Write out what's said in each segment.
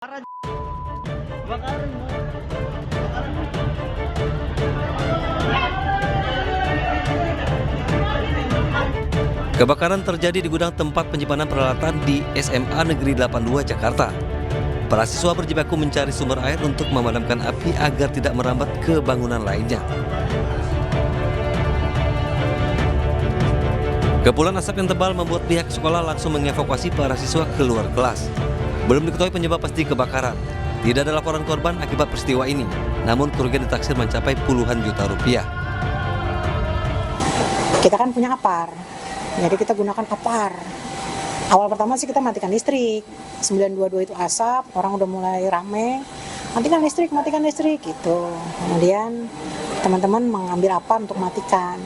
Parah, bakaran mo. Kebakaran terjadi di gudang tempat penyimpanan peralatan di SMA Negeri 82 Jakarta. Para siswa berjibaku mencari sumber air untuk memadamkan api agar tidak merambat ke bangunan lainnya. Kepulan asap yang tebal membuat pihak sekolah langsung mengevakuasi para siswa keluar kelas. Belum diketahui penyebab pasti kebakaran. Tidak ada laporan korban akibat peristiwa ini, namun kerugian ditaksir mencapai puluhan juta rupiah. Kita kan punya apar, jadi kita gunakan apar. Awal pertama sih kita matikan listrik, 922 itu asap, orang udah mulai rame, matikan listrik gitu. Kemudian teman-teman mengambil apar untuk matikan,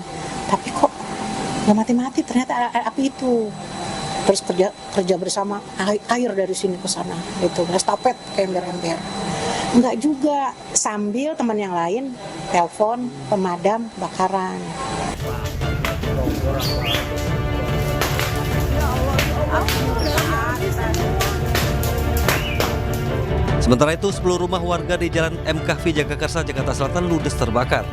tapi kok nggak mati-mati, ternyata ada api itu. Terus kerja bersama, air dari sini ke sana, gitu, estafet ember-ember. Enggak juga, sambil teman yang lain telepon pemadam kebakaran. Sementara itu, 10 rumah warga di Jalan MKV Jagakarsa, Jakarta Selatan ludes terbakar.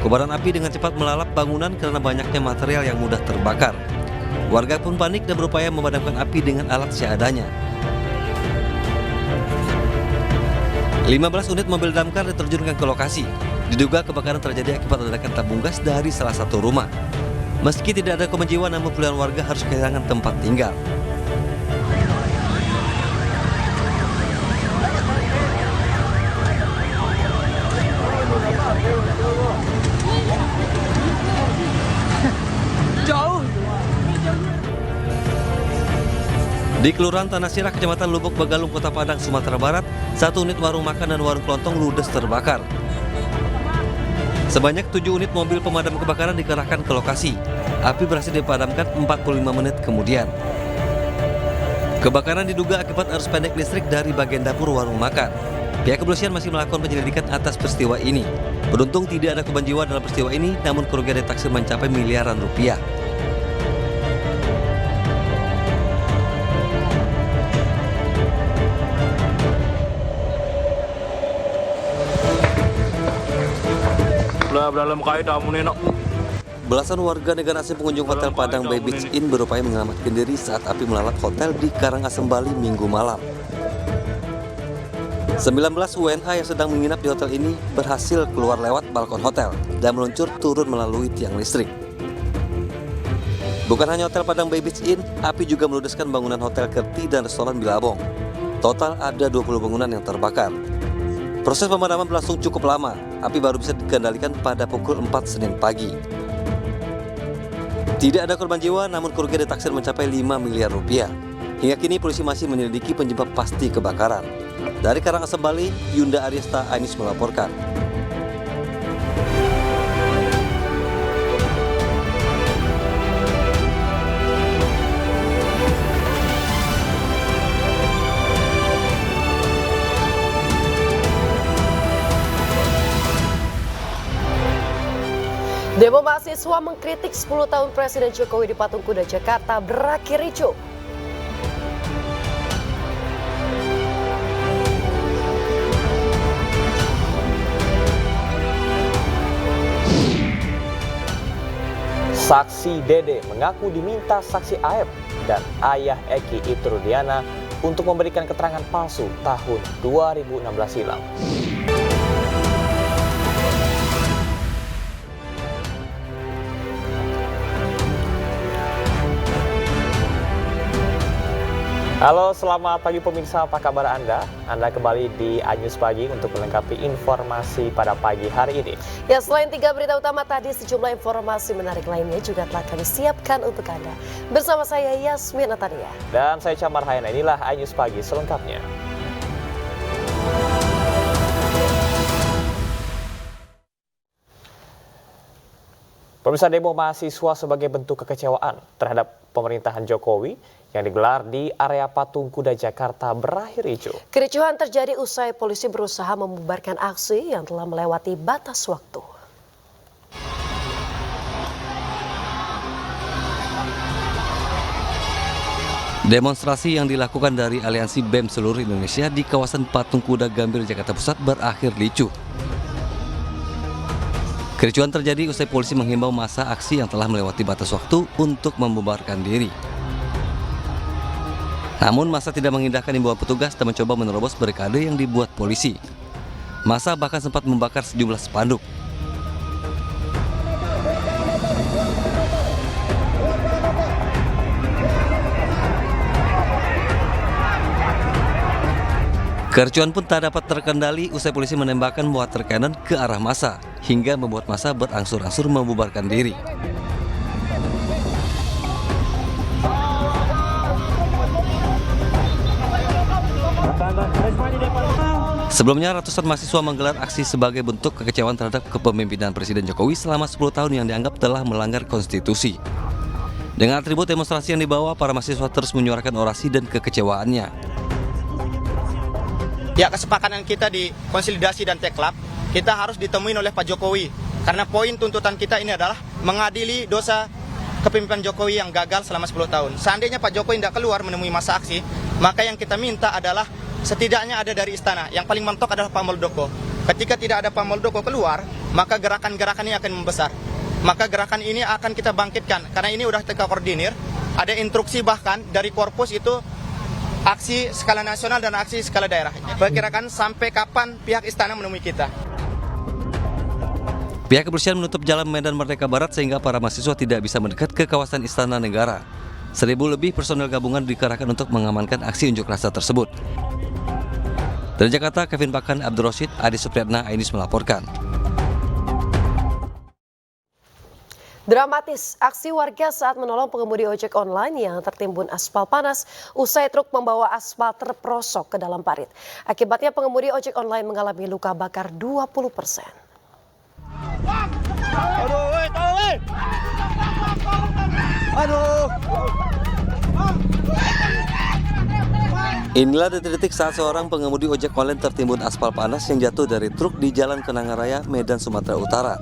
Kobaran api dengan cepat melalap bangunan karena banyaknya material yang mudah terbakar. Warga pun panik dan berupaya memadamkan api dengan alat seadanya. 15 unit mobil damkar diterjunkan ke lokasi. Diduga kebakaran terjadi akibat ledakan tabung gas dari salah satu rumah. Meski tidak ada korban jiwa, namun puluhan warga harus kehilangan tempat tinggal. Di Kelurahan Tanah Sirah, Kecamatan Lubuk Begalung, Kota Padang, Sumatera Barat, satu unit warung makan dan warung kelontong ludes terbakar. Sebanyak 7 unit mobil pemadam kebakaran dikerahkan ke lokasi. Api berhasil dipadamkan 45 menit kemudian. Kebakaran diduga akibat arus pendek listrik dari bagian dapur warung makan. Pihak kepolisian masih melakukan penyelidikan atas peristiwa ini. Beruntung tidak ada korban jiwa dalam peristiwa ini, namun kerugian ditaksir mencapai miliaran rupiah. Dalam kait kamu neno. Belasan warga negara asing pengunjung Hotel Padang Bay Beach Inn berupaya menyelamatkan diri saat api melalap hotel di Karangasem, Bali Minggu malam. 19 WNA yang sedang menginap di hotel ini berhasil keluar lewat balkon hotel dan meluncur turun melalui tiang listrik. Bukan hanya Hotel Padang Bay Beach Inn, api juga meludeskan bangunan Hotel Kerti dan restoran Bilabong. Total ada 20 bangunan yang terbakar. Proses pemadaman berlangsung cukup lama. Api baru bisa dikendalikan pada pukul 4 Senin pagi. Tidak ada korban jiwa, namun kerugian ditaksir mencapai 5 miliar rupiah. Hingga kini polisi masih menyelidiki penyebab pasti kebakaran. Dari Karangasem, Bali, Yunda Aryasta Ainis melaporkan. Demo mahasiswa mengkritik 10 tahun Presiden Jokowi di Patung Kuda Jakarta berakhir ricuh. Saksi Dede mengaku diminta saksi Aep dan ayah Eki Itrudiana untuk memberikan keterangan palsu tahun 2016 silam. Halo, selamat pagi pemirsa, apa kabar Anda? Anda kembali di iNews Pagi untuk melengkapi informasi pada pagi hari ini. Ya, selain 3 berita utama tadi, sejumlah informasi menarik lainnya juga telah kami siapkan untuk Anda. Bersama saya Yasmin Natania. Dan saya Camar Hayana, inilah iNews Pagi selengkapnya. Pemirsa, demo mahasiswa sebagai bentuk kekecewaan terhadap pemerintahan Jokowi yang digelar di area Patung Kuda Jakarta berakhir ricuh. Kericuhan terjadi usai polisi berusaha membubarkan aksi yang telah melewati batas waktu. Demonstrasi yang dilakukan dari Aliansi BEM seluruh Indonesia di kawasan Patung Kuda Gambir, Jakarta Pusat berakhir ricuh. Kericuhan terjadi usai polisi menghimbau massa aksi yang telah melewati batas waktu untuk membubarkan diri. Namun massa tidak mengindahkan himbauan petugas dan mencoba menerobos barikade yang dibuat polisi. Massa bahkan sempat membakar sejumlah spanduk. Kericuhan pun tak dapat terkendali usai polisi menembakkan water cannon ke arah massa hingga membuat massa berangsur-angsur membubarkan diri. Sebelumnya ratusan mahasiswa menggelar aksi sebagai bentuk kekecewaan terhadap kepemimpinan Presiden Jokowi selama 10 tahun yang dianggap telah melanggar konstitusi. Dengan atribut demonstrasi yang dibawa, para mahasiswa terus menyuarakan orasi dan kekecewaannya. Ya, kesepakatan kita di konsolidasi dan teklab, kita harus ditemuin oleh Pak Jokowi. Karena poin tuntutan kita ini adalah mengadili dosa kepemimpinan Jokowi yang gagal selama 10 tahun. Seandainya Pak Jokowi tidak keluar menemui massa aksi, maka yang kita minta adalah setidaknya ada dari istana. Yang paling mentok adalah Pak Muldoko. Ketika tidak ada Pak Muldoko keluar, maka gerakan-gerakan ini akan membesar. Maka gerakan ini akan kita bangkitkan. Karena ini udah kita koordinir. Ada instruksi bahkan dari Korpus itu aksi skala nasional dan aksi skala daerah. Perkirakan sampai kapan pihak istana menemui kita. Pihak kepolisian menutup jalan Medan Merdeka Barat sehingga para mahasiswa tidak bisa mendekat ke kawasan Istana Negara. 1.000 lebih personel gabungan dikerahkan untuk mengamankan aksi unjuk rasa tersebut. Dari Jakarta, Kevin Pakan, Abdul Rosyid, Adi Supriyatna, Ainus melaporkan. Dramatis, aksi warga saat menolong pengemudi ojek online yang tertimbun aspal panas usai truk membawa aspal terperosok ke dalam parit. Akibatnya pengemudi ojek online mengalami luka bakar 20%. Inilah detik-detik saat seorang pengemudi ojek online tertimbun aspal panas yang jatuh dari truk di Jalan Kenanga Raya, Medan, Sumatera Utara.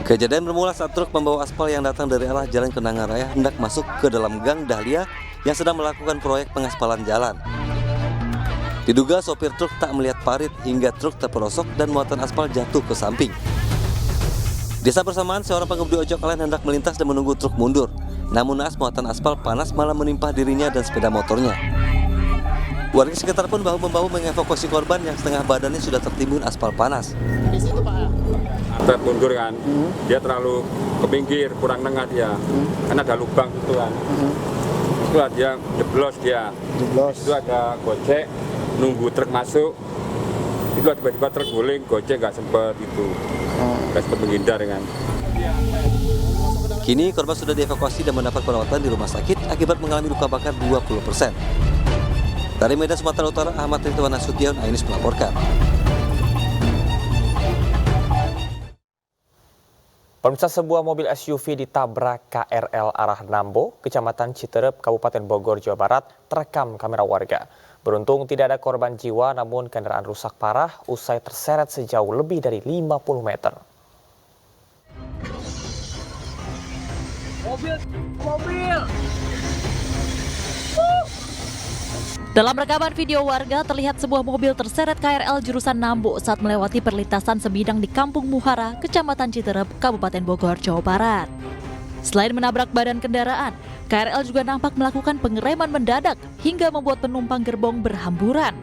Kejadian bermula saat truk membawa aspal yang datang dari arah Jalan Kenanga Raya hendak masuk ke dalam gang Dahlia yang sedang melakukan proyek pengaspalan jalan. Diduga sopir truk tak melihat parit hingga truk terperosok dan muatan aspal jatuh ke samping. Di saat bersamaan, seorang pengemudi ojek online hendak melintas dan menunggu truk mundur. Namun naas muatan aspal panas malah menimpa dirinya dan sepeda motornya. Warga sekitar pun bahu-membahu mengevakuasi korban yang setengah badannya sudah tertimbun aspal panas. Truk mundur kan, dia terlalu ke pinggir, kurang nengah dia, karena ada lubang gitu kan. Setelah dia jeblos itu ada gojek, nunggu truk masuk, itu tiba-tiba truk guling, gojek nggak sempat itu, nggak sempat menghindar kan. Kini korban sudah dievakuasi dan mendapat perawatan di rumah sakit akibat mengalami luka bakar 20%. Dari Medan, Sumatera Utara, Ahmad Ridwan Nasution, Ainus melaporkan. Pemirsa, sebuah mobil SUV ditabrak KRL arah Nambo, Kecamatan Citerep, Kabupaten Bogor, Jawa Barat, terekam kamera warga. Beruntung tidak ada korban jiwa, namun kendaraan rusak parah usai terseret sejauh lebih dari 50 meter. Mobil. Dalam rekaman video warga terlihat sebuah mobil terseret KRL jurusan Nambo saat melewati perlintasan sebidang di Kampung Muhara, Kecamatan Citerep, Kabupaten Bogor, Jawa Barat. Selain menabrak badan kendaraan, KRL juga nampak melakukan pengereman mendadak hingga membuat penumpang gerbong berhamburan.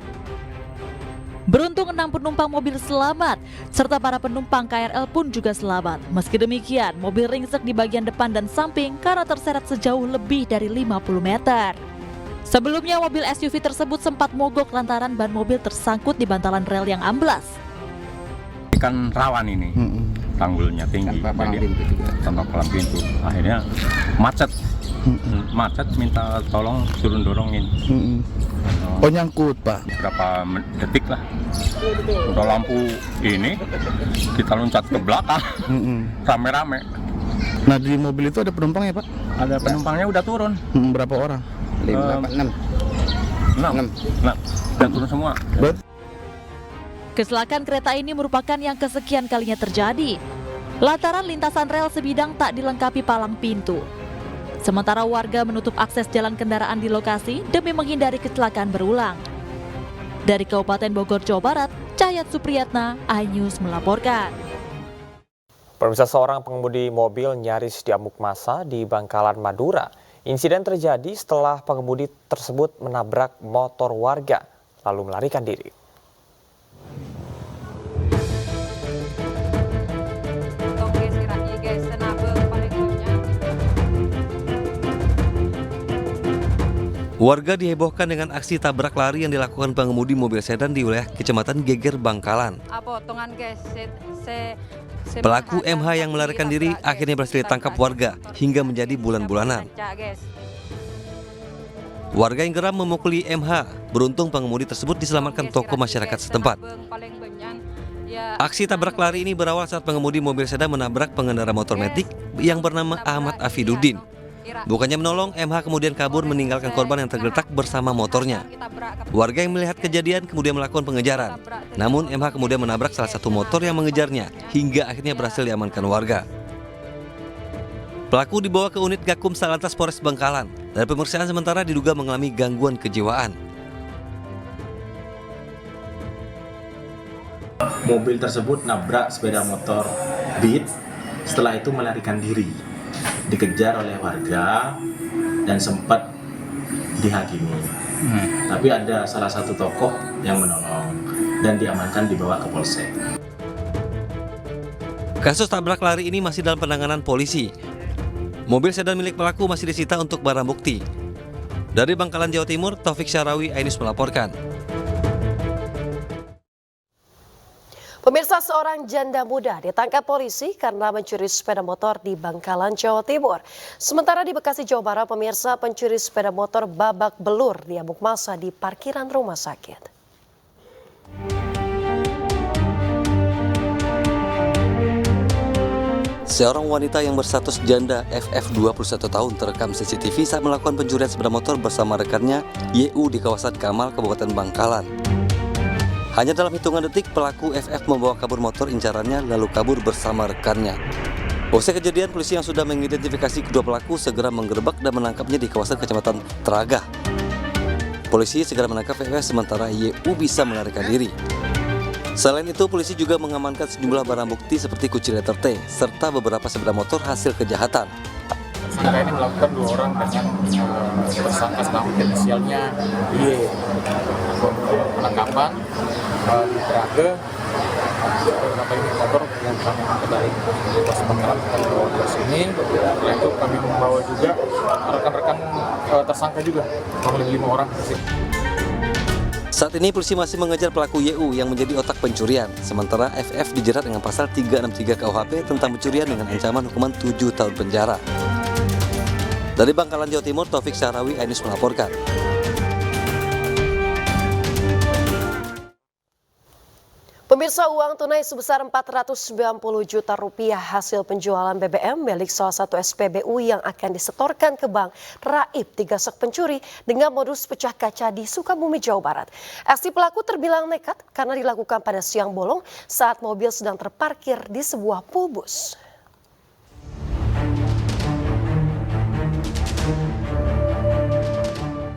Beruntung 6 penumpang mobil selamat, serta para penumpang KRL pun juga selamat. Meski demikian, mobil ringsek di bagian depan dan samping karena terseret sejauh lebih dari 50 meter. Sebelumnya mobil SUV tersebut sempat mogok lantaran ban mobil tersangkut di bantalan rel yang amblas. Kan rawan ini, tanggulnya tinggi, jadi tanpa palang pintu. Akhirnya macet, minta tolong turun dorongin. Oh, nyangkut Pak? Berapa detik lah. Udah lampu ini, kita loncat ke belakang, rame-rame. Nah, di mobil itu ada penumpangnya Pak? Ada penumpangnya udah turun. Berapa orang? 6. Udah turun semua. Kecelakaan kereta ini merupakan yang kesekian kalinya terjadi, lantaran lintasan rel sebidang tak dilengkapi palang pintu. Sementara warga menutup akses jalan kendaraan di lokasi demi menghindari kecelakaan berulang. Dari Kabupaten Bogor, Jawa Barat, Cahayat Supriyatna, iNews melaporkan. Pemirsa, seorang pengemudi mobil nyaris diamuk massa di Bangkalan, Madura. Insiden terjadi setelah pengemudi tersebut menabrak motor warga lalu melarikan diri. Warga dihebohkan dengan aksi tabrak lari yang dilakukan pengemudi mobil sedan di wilayah Kecamatan Geger, Bangkalan. Pelaku MH yang melarikan diri akhirnya berhasil ditangkap warga hingga menjadi bulan-bulanan. Warga yang geram memukuli MH, beruntung pengemudi tersebut diselamatkan tokoh masyarakat setempat. Aksi tabrak lari ini berawal saat pengemudi mobil sedan menabrak pengendara motor metik yang bernama Ahmad Afiduddin. Bukannya menolong, MH kemudian kabur meninggalkan korban yang tergeletak bersama motornya. Warga yang melihat kejadian kemudian melakukan pengejaran. Namun MH kemudian menabrak salah satu motor yang mengejarnya hingga akhirnya berhasil diamankan warga. Pelaku dibawa ke unit Gakum Satlantas Polres Bangkalan. Dari pemeriksaan sementara diduga mengalami gangguan kejiwaan. Mobil tersebut nabrak sepeda motor Beat, setelah itu melarikan diri. Dikejar oleh warga dan sempat dihakimi. Tapi ada salah satu tokoh yang menolong dan diamankan dibawa ke polsek. Kasus tabrak lari ini masih dalam penanganan polisi. Mobil sedan milik pelaku masih disita untuk barang bukti. Dari Bangkalan, Jawa Timur, Taufik Syarawi, iNews melaporkan. Pemirsa, seorang janda muda ditangkap polisi karena mencuri sepeda motor di Bangkalan, Jawa Timur. Sementara di Bekasi, Jawa Barat, pemirsa, pencuri sepeda motor babak belur diamuk massa di parkiran rumah sakit. Seorang wanita yang berstatus janda FF 21 tahun terekam CCTV saat melakukan pencurian sepeda motor bersama rekannya YU di kawasan Kamal, Kabupaten Bangkalan. Hanya dalam hitungan detik, pelaku FF membawa kabur motor incarannya lalu kabur bersama rekannya. Usai kejadian, polisi yang sudah mengidentifikasi kedua pelaku segera menggerebek dan menangkapnya di kawasan Kecamatan Teragah. Polisi segera menangkap FF sementara YU bisa melarikan diri. Selain itu, polisi juga mengamankan sejumlah barang bukti seperti kunci letter T serta beberapa sepeda motor hasil kejahatan. Tersangka ini melakukan 2 orang dengan tersangka nama inisialnya Y. Penangkapan di Teraga beberapa unit motor yang kami angkat dari pos Bangkalan kami bawa ke sini. Setelah itu kami membawa juga rekan-rekan tersangka juga, kurang lebih 5 orang. Saat ini polisi masih mengejar pelaku YU yang menjadi otak pencurian. Sementara FF dijerat dengan pasal 363 KUHP tentang pencurian dengan ancaman hukuman 7 tahun penjara. Dari Bangkalan, Jawa Timur, Taufik Syarawi, iNews melaporkan. Pemirsa, uang tunai sebesar Rp490 juta hasil penjualan BBM milik salah satu SPBU yang akan disetorkan ke bank raib digasak pencuri dengan modus pecah kaca di Sukabumi, Jawa Barat. Aksi pelaku terbilang nekat karena dilakukan pada siang bolong saat mobil sedang terparkir di sebuah pul bus.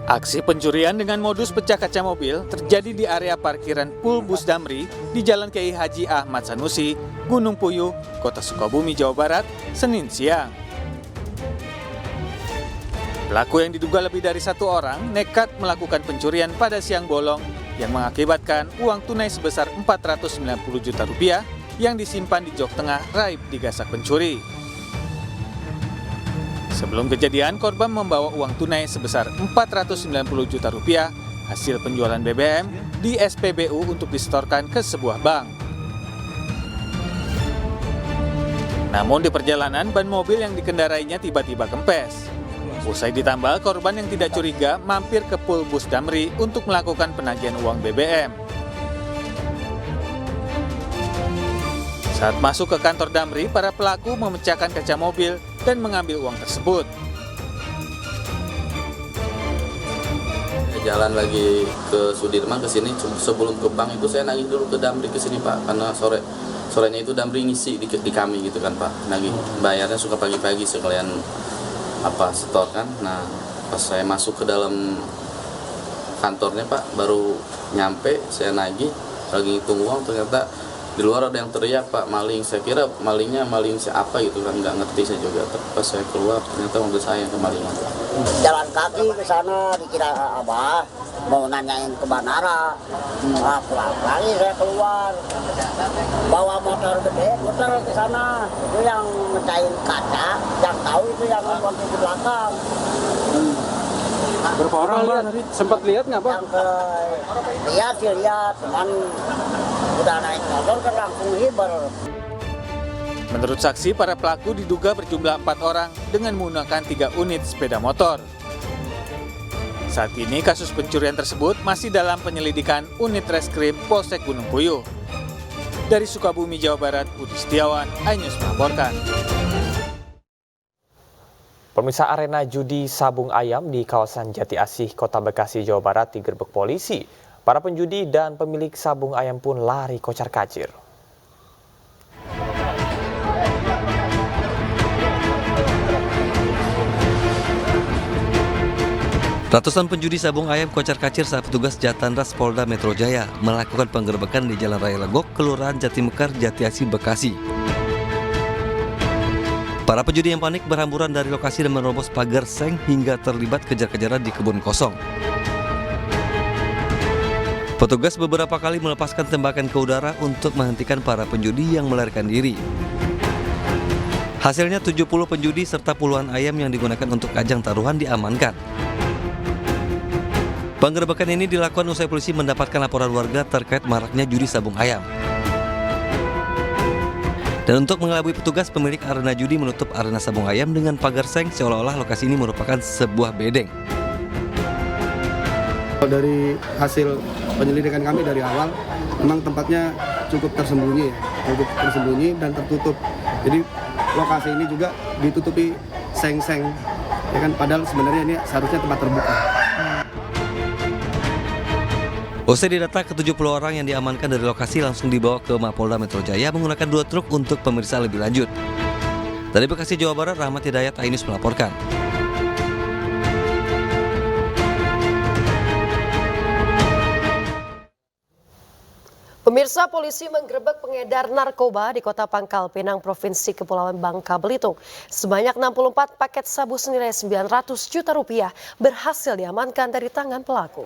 Aksi pencurian dengan modus pecah kaca mobil terjadi di area parkiran Pul Bus Damri di Jalan Kiai Haji Ahmad Sanusi, Gunung Puyuh, Kota Sukabumi, Jawa Barat, Senin siang. Pelaku yang diduga lebih dari 1 orang nekat melakukan pencurian pada siang bolong yang mengakibatkan uang tunai sebesar Rp490 juta yang disimpan di jok tengah raib digasak pencuri. Sebelum kejadian, korban membawa uang tunai sebesar Rp490 juta hasil penjualan BBM di SPBU untuk disetorkan ke sebuah bank. Namun di perjalanan, ban mobil yang dikendarainya tiba-tiba kempes. Usai ditambal, korban yang tidak curiga mampir ke Pul Bus Damri untuk melakukan penagihan uang BBM. Saat masuk ke kantor Damri, para pelaku memecahkan kaca mobil dan mengambil uang tersebut. Jalan lagi ke Sudirman ke sini, sebelum ke bank itu saya nagih dulu ke Damri ke sini Pak, karena sorenya itu Damri ngisi di kami gitu kan Pak, nagih bayarnya suka pagi-pagi sekalian store kan. Nah, pas saya masuk ke dalam kantornya Pak, baru nyampe, saya nagih, lagi ngitung uang, ternyata di luar ada yang teriak, Pak, maling. Saya kira malingnya maling siapa gitu kan, nggak ngerti saya juga. Tapi pas saya keluar, ternyata mobil saya yang kemalingan. Jalan kaki ke sana, dikira Abah mau nanyain ke bandara. Pulang lagi saya keluar, bawa motor gede, muter ke sana. Itu yang mecahin kaca, yang tahu itu yang waktu di belakang. Berapa orang lihat? Sempat lihat nggak Pak? Yang lihat, cuman udah naik motor kan langsung hiber. Menurut saksi, para pelaku diduga berjumlah 4 orang dengan menggunakan 3 unit sepeda motor. Saat ini kasus pencurian tersebut masih dalam penyelidikan unit reskrim Polsek Gunung Puyuh. Dari Sukabumi, Jawa Barat, Budi Setiawan, iNews melaporkan. Pemirsa, arena judi sabung ayam di kawasan Jati Asih, Kota Bekasi, Jawa Barat digerebek polisi. Para penjudi dan pemilik sabung ayam pun lari kocar-kacir. Ratusan penjudi sabung ayam kocar-kacir saat petugas Jatandras Polda Metro Jaya melakukan penggerebekan di Jalan Raya Legok, Kelurahan Jatimekar, Jati Asih, Bekasi. Para penjudi yang panik berhamburan dari lokasi dan menerobos pagar seng hingga terlibat kejar-kejaran di kebun kosong. Petugas beberapa kali melepaskan tembakan ke udara untuk menghentikan para penjudi yang melarikan diri. Hasilnya 70 penjudi serta puluhan ayam yang digunakan untuk ajang taruhan diamankan. Penggerebekan ini dilakukan usai polisi mendapatkan laporan warga terkait maraknya judi sabung ayam. Dan untuk mengelabui petugas, pemilik arena judi menutup arena sabung ayam dengan pagar seng seolah-olah lokasi ini merupakan sebuah bedeng. Dari hasil penyelidikan kami dari awal, memang tempatnya cukup tersembunyi dan tertutup. Jadi lokasi ini juga ditutupi seng-seng, ya kan? Padahal sebenarnya ini seharusnya tempat terbuka. Usai didata, ke-70 orang yang diamankan dari lokasi langsung dibawa ke Mapolda Metro Jaya menggunakan 2 truk untuk pemeriksaan lebih lanjut. Dari Bekasi, Jawa Barat, Rahmat Hidayat, iNews melaporkan. Pemirsa, polisi menggerebek pengedar narkoba di Kota Pangkal Pinang, Provinsi Kepulauan Bangka Belitung. Sebanyak 64 paket sabu senilai 900 juta rupiah berhasil diamankan dari tangan pelaku.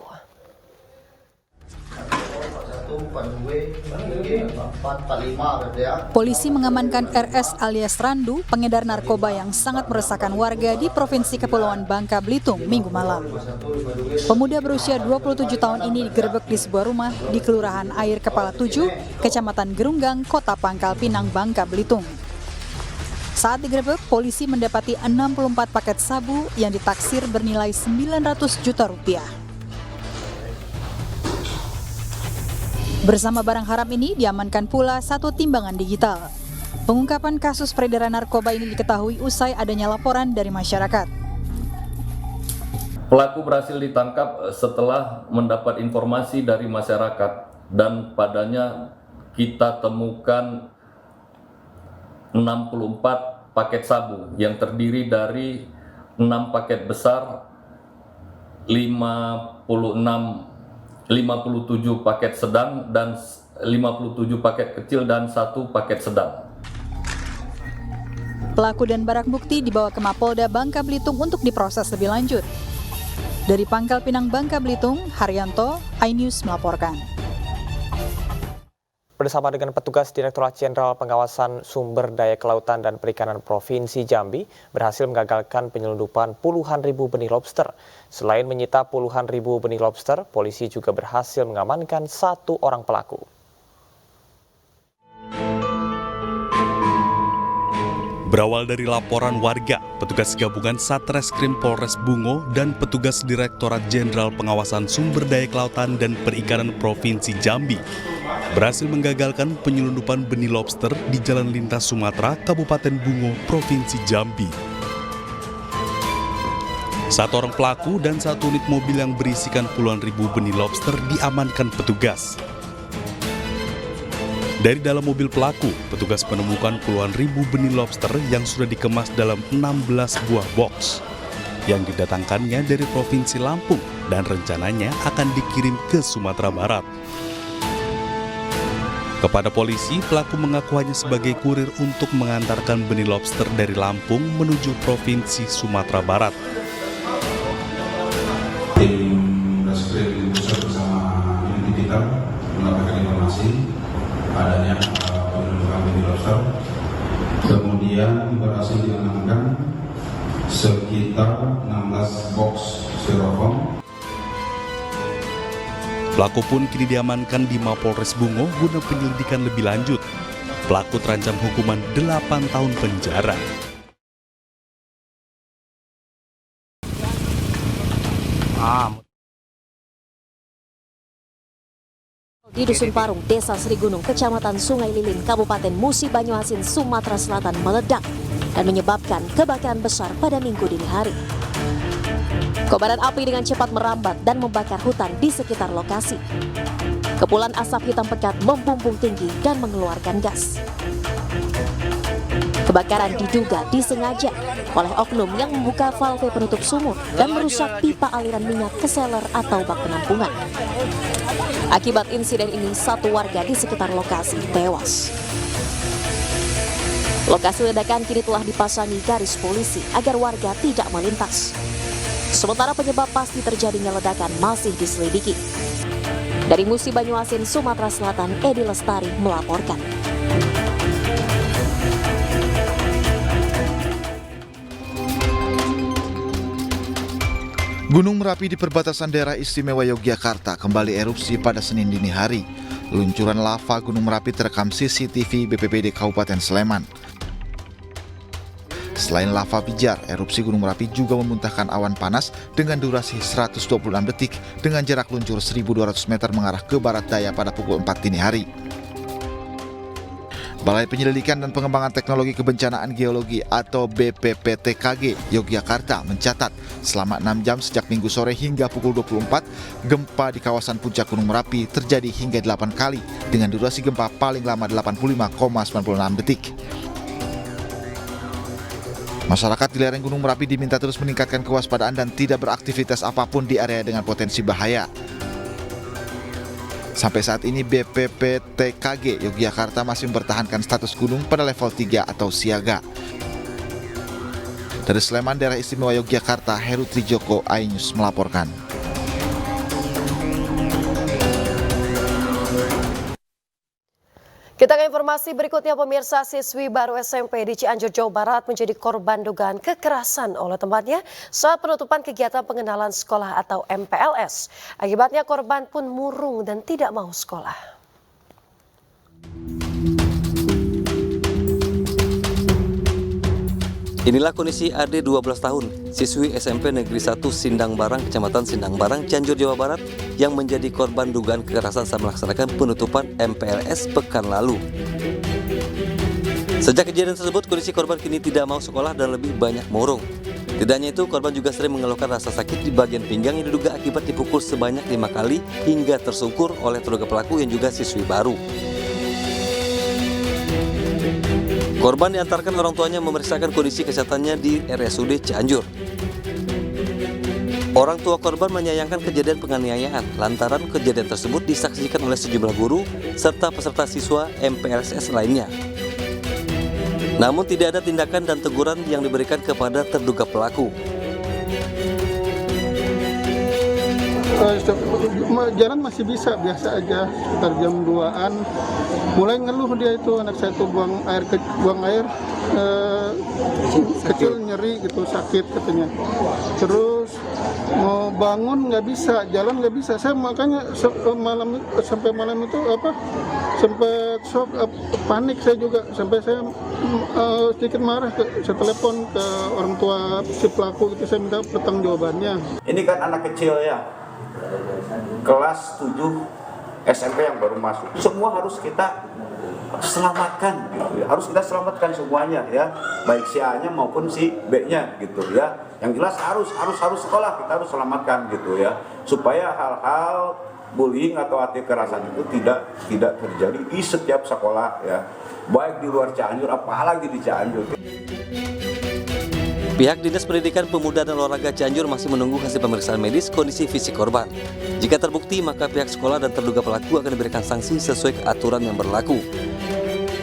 Polisi mengamankan RS alias Randu, pengedar narkoba yang sangat meresahkan warga di Provinsi Kepulauan Bangka Belitung Minggu malam. Pemuda berusia 27 tahun ini digerebek di sebuah rumah di Kelurahan Air Kepala 7, Kecamatan Gerunggang, Kota Pangkal Pinang, Bangka Belitung. Saat digerebek, polisi mendapati 64 paket sabu yang ditaksir bernilai 900 juta rupiah. Bersama barang haram ini diamankan pula 1 timbangan digital. Pengungkapan kasus peredaran narkoba ini diketahui usai adanya laporan dari masyarakat. Pelaku berhasil ditangkap setelah mendapat informasi dari masyarakat dan padanya kita temukan 64 paket sabu yang terdiri dari 6 paket besar, 57 paket sedang dan 57 paket kecil dan 1 paket sedang. Pelaku dan barang bukti dibawa ke Mapolda Bangka Belitung untuk diproses lebih lanjut. Dari Pangkal Pinang, Bangka Belitung, Haryanto, iNews melaporkan. Bersama dengan petugas Direktorat Jenderal Pengawasan Sumber Daya Kelautan dan Perikanan Provinsi Jambi berhasil menggagalkan penyelundupan puluhan ribu benih lobster. Selain menyita puluhan ribu benih lobster, polisi juga berhasil mengamankan 1 orang pelaku. Berawal dari laporan warga, petugas gabungan Satreskrim Polres Bungo dan petugas Direktorat Jenderal Pengawasan Sumber Daya Kelautan dan Perikanan Provinsi Jambi berhasil menggagalkan penyelundupan benih lobster di Jalan Lintas Sumatera, Kabupaten Bungo, Provinsi Jambi. 1 orang pelaku dan 1 unit mobil yang berisikan puluhan ribu benih lobster diamankan petugas. Dari dalam mobil pelaku, petugas menemukan puluhan ribu benih lobster yang sudah dikemas dalam 16 buah box. yang didatangkannya dari Provinsi Lampung dan rencananya akan dikirim ke Sumatera Barat. Kepada polisi, pelaku mengaku hanya sebagai kurir untuk mengantarkan benih lobster dari Lampung menuju Provinsi Sumatera Barat. Tim Reskrim Pusat bersama unit kita mendapatkan informasi adanya penelitian benih lobster. Kemudian berhasil diamankan sekitar 16 box styrofoam. Pelaku pun kini diamankan di Mapolres Bungo guna penyelidikan lebih lanjut. Pelaku terancam hukuman 8 tahun penjara. Di Dusun Parung, Desa Sri Gunung, Kecamatan Sungai Lilin, Kabupaten Musi Banyuasin, Sumatera Selatan meledak dan menyebabkan kebakaran besar pada Minggu dini hari. Kobaran api dengan cepat merambat dan membakar hutan di sekitar lokasi. Kepulan asap hitam pekat membumbung tinggi dan mengeluarkan gas. Kebakaran diduga disengaja oleh oknum yang membuka valve penutup sumur dan merusak pipa aliran minyak ke seler atau bak penampungan. Akibat insiden ini, 1 warga di sekitar lokasi tewas. Lokasi ledakan kini telah dipasangi garis polisi agar warga tidak melintas. Sementara penyebab pasti terjadinya ledakan masih diselidiki. Dari Musi Banyuasin, Sumatera Selatan, Edi Lestari melaporkan. Gunung Merapi di perbatasan daerah istimewa Yogyakarta kembali erupsi pada Senin dini hari. Luncuran lava Gunung Merapi terekam CCTV BPBD Kabupaten Sleman. Selain lava pijar, erupsi Gunung Merapi juga memuntahkan awan panas dengan durasi 126 detik dengan jarak luncur 1.200 meter mengarah ke barat daya pada pukul 4 dini hari. Balai Penyelidikan dan Pengembangan Teknologi Kebencanaan Geologi atau BPPTKG Yogyakarta mencatat selama 6 jam sejak Minggu sore hingga pukul 24, gempa di kawasan puncak Gunung Merapi terjadi hingga 8 kali dengan durasi gempa paling lama 85,96 detik. Masyarakat di lereng Gunung Merapi diminta terus meningkatkan kewaspadaan dan tidak beraktivitas apapun di area dengan potensi bahaya. Sampai saat ini BPPTKG Yogyakarta masih mempertahankan status gunung pada level 3 atau siaga. Dari Sleman, daerah istimewa Yogyakarta, Heru Trijoko, iNews melaporkan. Kita ke informasi berikutnya, pemirsa. Siswi baru SMP di Cianjur, Jawa Barat menjadi korban dugaan kekerasan oleh temannya saat penutupan kegiatan pengenalan sekolah atau MPLS. Akibatnya korban pun murung dan tidak mau sekolah. Inilah kondisi AD 12 tahun, siswi SMP Negeri 1 Sindang Barang, Kecamatan Sindang Barang, Cianjur, Jawa Barat, yang menjadi korban dugaan kekerasan saat melaksanakan penutupan MPLS pekan lalu. Sejak kejadian tersebut, kondisi korban kini tidak mau sekolah dan lebih banyak murung. Tidak hanya itu, korban juga sering mengeluhkan rasa sakit di bagian pinggang yang diduga akibat dipukul sebanyak 5 kali hingga tersungkur oleh terduga pelaku yang juga siswi baru. Korban diantarkan orang tuanya memeriksakan kondisi kesehatannya di RSUD Cianjur. Orang tua korban menyayangkan kejadian penganiayaan lantaran kejadian tersebut disaksikan oleh sejumlah guru serta peserta siswa MPLS lainnya. Namun tidak ada tindakan dan teguran yang diberikan kepada terduga pelaku. Jalan masih bisa, biasa aja, sekitar jam 2-an. Mulai ngeluh dia itu, anak saya tuh buang air kecil nyeri gitu, sakit katanya. Terus mau bangun nggak bisa, jalan nggak bisa. Saya makanya sampai malam itu sempat shock, panik saya juga, sampai saya sedikit marah. Saya telepon ke orang tua si pelaku gitu, saya minta pertanggungjawabannya. Ini kan anak kecil ya, kelas 7 SMP yang baru masuk. Semua harus kita selamatkan gitu ya. Harus kita selamatkan semuanya ya, baik si A-nya maupun si B-nya gitu ya. Yang jelas harus sekolah, kita harus selamatkan gitu ya, supaya hal-hal bullying atau aksi kekerasan itu tidak terjadi di setiap sekolah ya, baik di luar Cianjur apalagi di Cianjur. Pihak Dinas Pendidikan Pemuda dan Olahraga Cianjur masih menunggu hasil pemeriksaan medis kondisi fisik korban. Jika terbukti, maka pihak sekolah dan terduga pelaku akan diberikan sanksi sesuai aturan yang berlaku.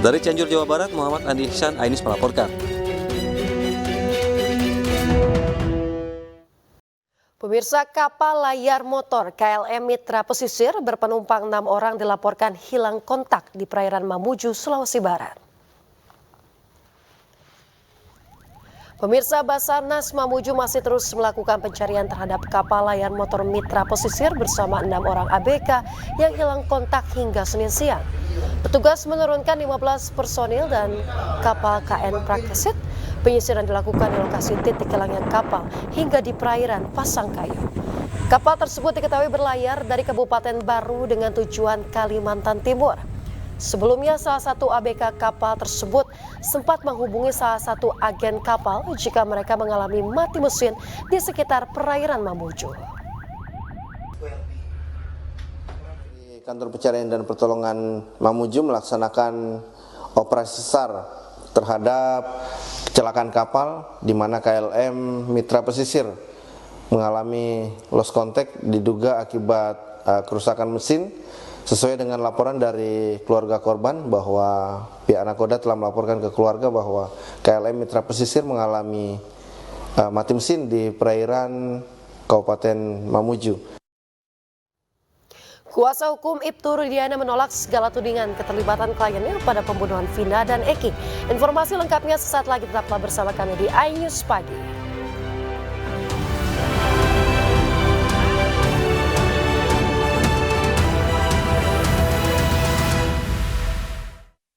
Dari Cianjur, Jawa Barat, Muhammad Andi Ihsan, Ainus melaporkan. Pemirsa, kapal layar motor KLM Mitra Pesisir berpenumpang 6 orang dilaporkan hilang kontak di perairan Mamuju, Sulawesi Barat. Pemirsa, Basarnas Mamuju masih terus melakukan pencarian terhadap kapal layar motor Mitra Pesisir bersama 6 orang ABK yang hilang kontak hingga Senin siang. Petugas menurunkan 15 personil dan kapal KN Prakesit. Penyisiran dilakukan di lokasi titik hilangnya kapal hingga di perairan Pasangkayu. Kapal tersebut diketahui berlayar dari Kabupaten Baru dengan tujuan Kalimantan Timur. Sebelumnya, salah satu ABK kapal tersebut sempat menghubungi salah satu agen kapal jika mereka mengalami mati mesin di sekitar perairan Mamuju. Kantor Pencarian dan Pertolongan Mamuju melaksanakan operasi SAR terhadap kecelakaan kapal di mana KLM Mitra Pesisir mengalami lost contact diduga akibat kerusakan mesin. Sesuai dengan laporan dari keluarga korban bahwa pihak nakoda telah melaporkan ke keluarga bahwa KLM Mitra Pesisir mengalami mati mesin di perairan Kabupaten Mamuju. Kuasa hukum Ibtu Rudiana menolak segala tudingan keterlibatan kliennya pada pembunuhan Vina dan Eki. Informasi lengkapnya sesaat lagi, tetaplah bersama kami di iNews Pagi.